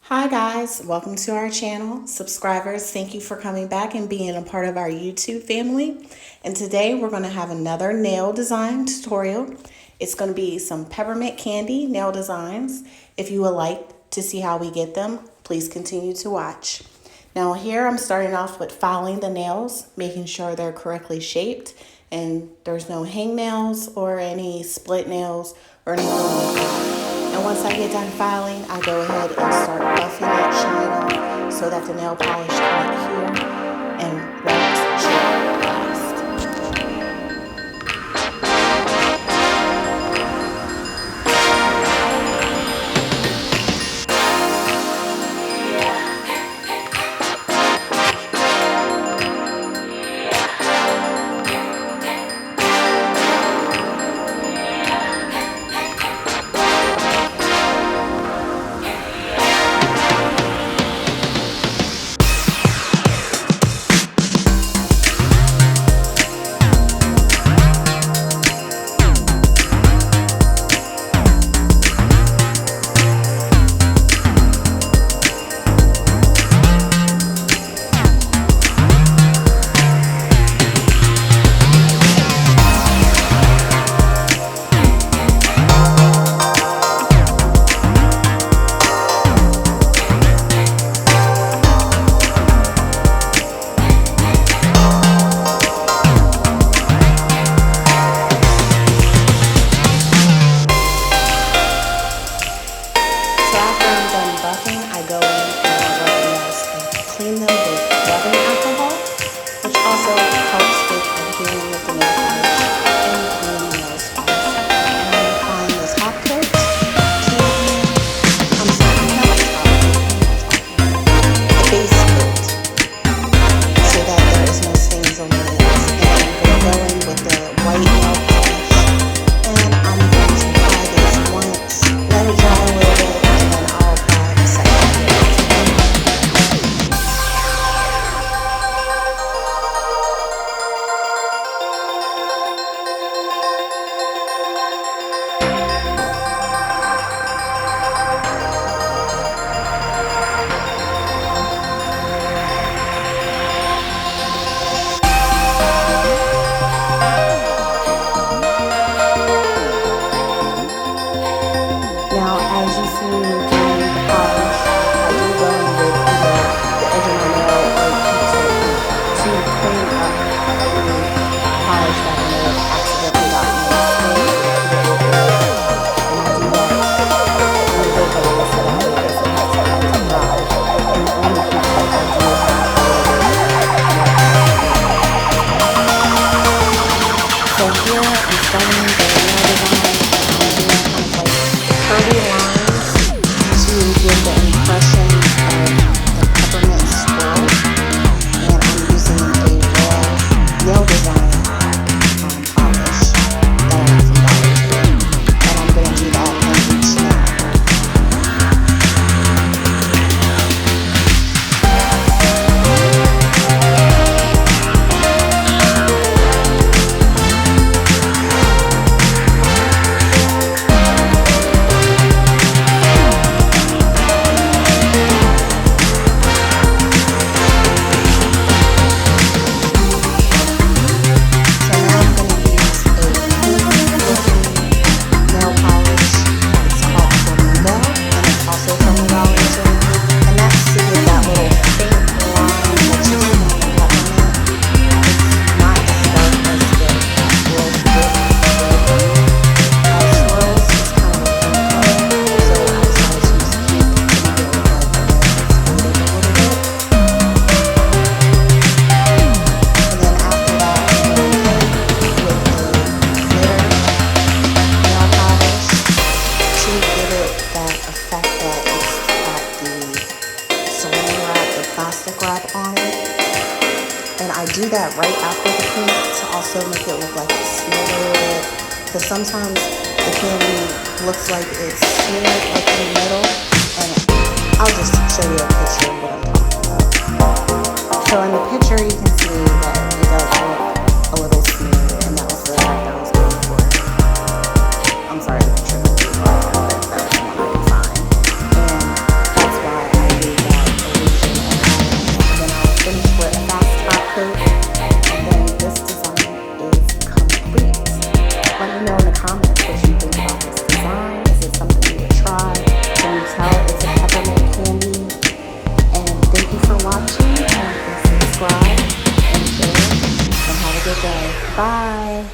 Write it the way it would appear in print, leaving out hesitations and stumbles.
Hi guys, welcome to our channel. Subscribers, thank you for coming back and being a part of our YouTube family. And today we're going to have another nail design tutorial. It's going to be some peppermint candy nail designs. If you would like to see how we get them, please continue to watch. Now here I'm starting off with filing the nails, making sure they're correctly shaped and there's no hangnails or any split nails or anything like that. And once I get done filing, I go ahead and start buffing that shine off so that the nail polish can adhere and won't chip last. And I do that right after the paint to also make it look like it's smeared a little bit. Because sometimes the candy looks like it's smeared like in the middle. And I'll just show you a picture of what I'm talking about. So in the picture you can see that it does look a little smeared, and that was the effect I was going for. I'm sorry, the picture doesn't look like that, but that's the one I can find. And that's why I day. Bye.